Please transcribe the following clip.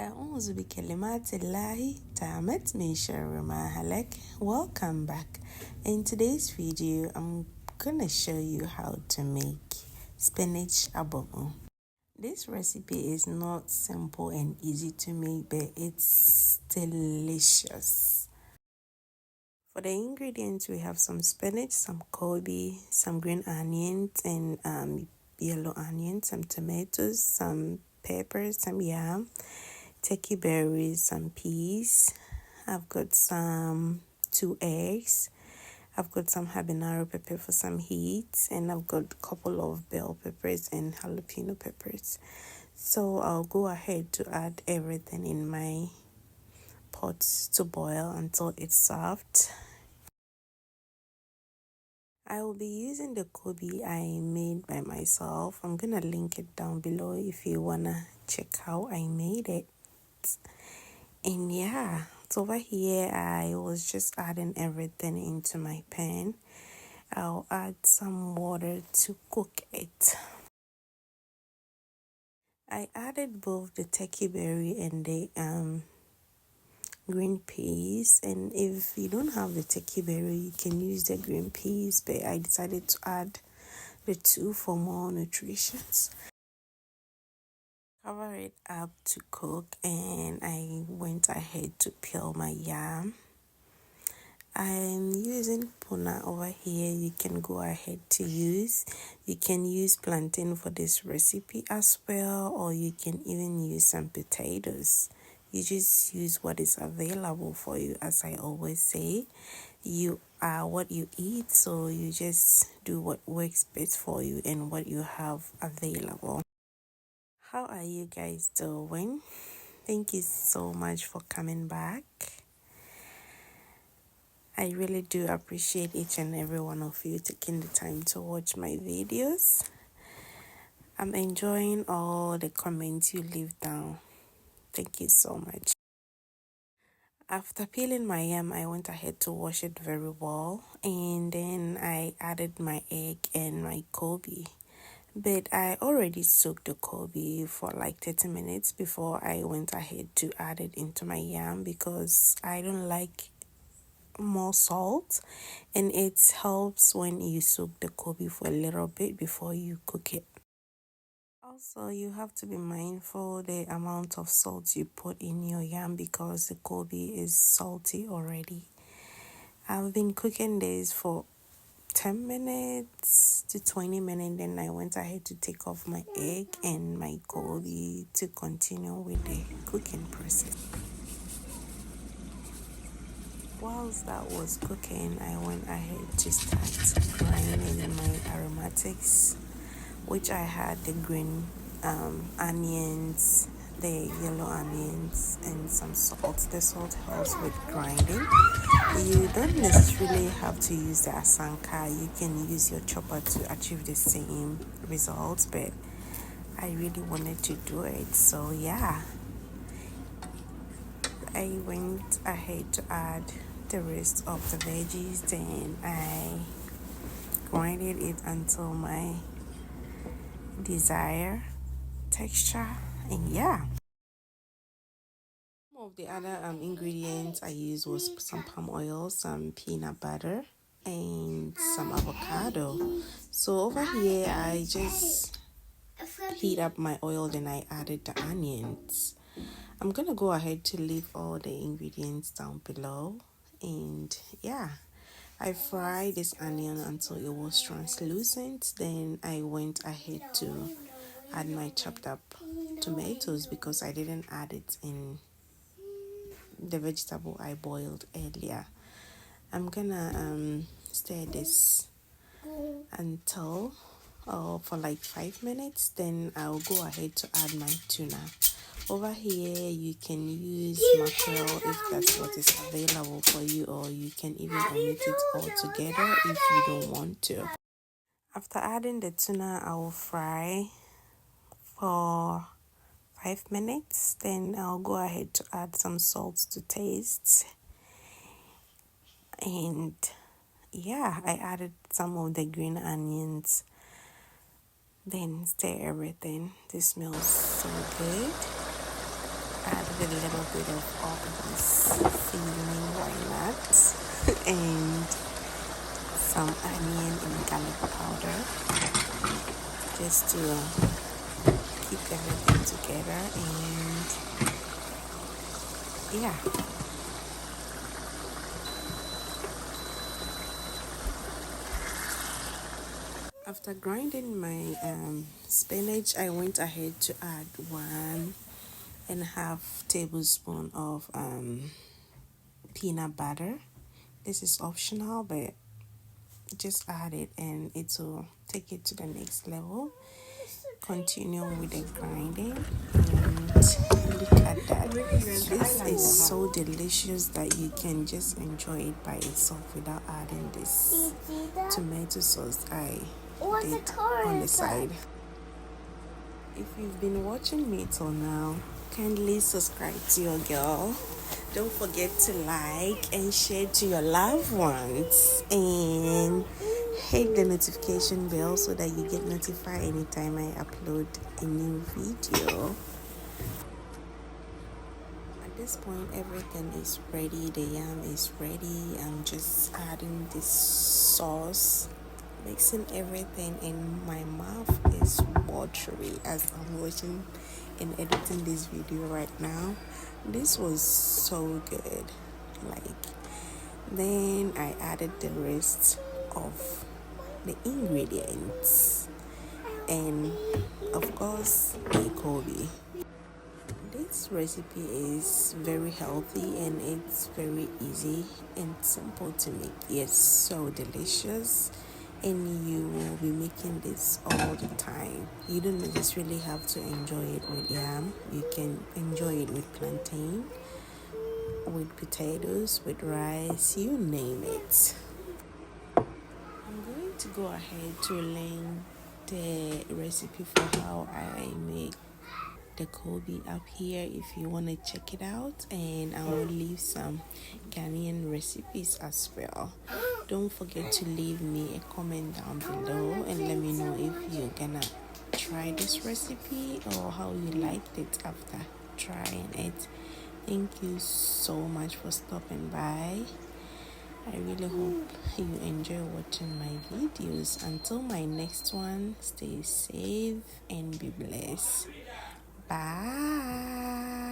أعوذ بكلمات الله تامت من شر ما هلك. Welcome back. In today's video, I'm gonna show you how to make spinach ABOMU. This recipe is not simple and easy to make, but it's delicious. For the ingredients, we have some spinach, some Koobi, some green onions and yellow onions, some tomatoes, some peppers, some yam, turkey berries, some peas. I've got some 2 eggs. I've got some habanero pepper for some heat, and I've got a couple of bell peppers and halopeno peppers. So I'll go ahead to add everything in my pot to boil until it's soft. I will be using the Koobi I made by myself. I'm gonna link it down below if you wanna check how I made it. And yeah, so over here I was just adding everything into my pan. I'll add some water to cook it. I added both the turkey berry and the green peas, and if you don't have the turkey berry you can use the green peas, but I decided to add the two for more nutrition. Cover it up to cook, and I went ahead to peel my yam. I'm using tuna over here. You can go ahead to use. You can use plantain for this recipe as well, or you can even use some potatoes. You just use what is available for you. As I always say, you are what you eat, so you just do what works best for you and what you have available. How are you guys doing? Thank you so much for coming back. I really do appreciate each and every one of you taking the time to watch my videos. I'm enjoying all the comments you leave down. Thank you so much. After peeling my yam, I went ahead to wash it very well, and then I added my egg and my Koobi. But I already soaked the Koobi for like 30 minutes before I went ahead to add it into my yam, because I don't like more salt, and it helps when you soak the Koobi for a little bit before you cook it. Also, you have to be mindful the amount of salt you put in your yam, because the Koobi is salty already. I've been cooking this for 10 minutes to 20 minutes, then I went ahead to take off my egg and my Koobi to continue with the cooking process. Whilst that was cooking, I went ahead to start grinding my aromatics, which I had the green onions, the yellow onions, and some salt. The salt helps with grinding. You don't necessarily have to use the asanka. You can use your chopper to achieve the same results, but I really wanted to do it, so yeah. I went ahead to add the rest of the veggies, then I grinded it until my desired texture, and yeah. Some of the other ingredients I used was some palm oil, some peanut butter, and some avocado. So over here I just heat up my oil, then I added the onions. I'm gonna go ahead to leave all the ingredients down below, and yeah, I fried this onion until it was translucent. Then I went ahead to add my chopped up tomatoes, because I didn't add it in the vegetable I boiled earlier. I'm gonna stir this until for like 5 minutes, then I'll go ahead to add my tuna. Over here you can use mackerel if that's what is available for you, or you can even omit it all together if you don't want to. After adding the tuna, I will fry for 5 minutes, then I'll go ahead to add some salt to taste. And yeah, I added some of the green onions, then stir everything. This smells so good. Add little bit of all-purpose seasoning, why not? And some onion and garlic powder, just to keep everything together. And yeah, after grinding my spinach, I went ahead to add 1.5 tablespoon of peanut butter. This is optional, but just add it and it will take it to the next level. Continue with the grinding, and look at that. This is so delicious that you can just enjoy it by itself without adding this tomato sauce I did on the side. If you've been watching me till now, kindly subscribe to your girl. Don't forget to like and share to your loved ones, and hit the notification bell so that you get notified anytime I upload a new video. At this point, everything is ready. The yam is ready. I'm just adding this sauce, mixing everything, and my mouth is watery as I'm watching and editing this video right now. This was so good. Then I added the rest of the ingredients, and of course the Koobi. This recipe is very healthy and it's very easy and simple to make, yet so delicious, and you will be making this all the time. You don't necessarily have to enjoy it with yam. You can enjoy it with plantain, with potatoes, with rice, you name it. I'm going to go ahead to link the recipe for how I make the Koobi up here if you want to check it out, and I will leave some Ghanaian recipes as well. Don't forget to leave me a comment down below and let me know if you're gonna try this recipe or how you liked it after trying it. Thank you so much for stopping by. I really hope you enjoy watching my videos. Until my next one, stay safe and be blessed. Bye.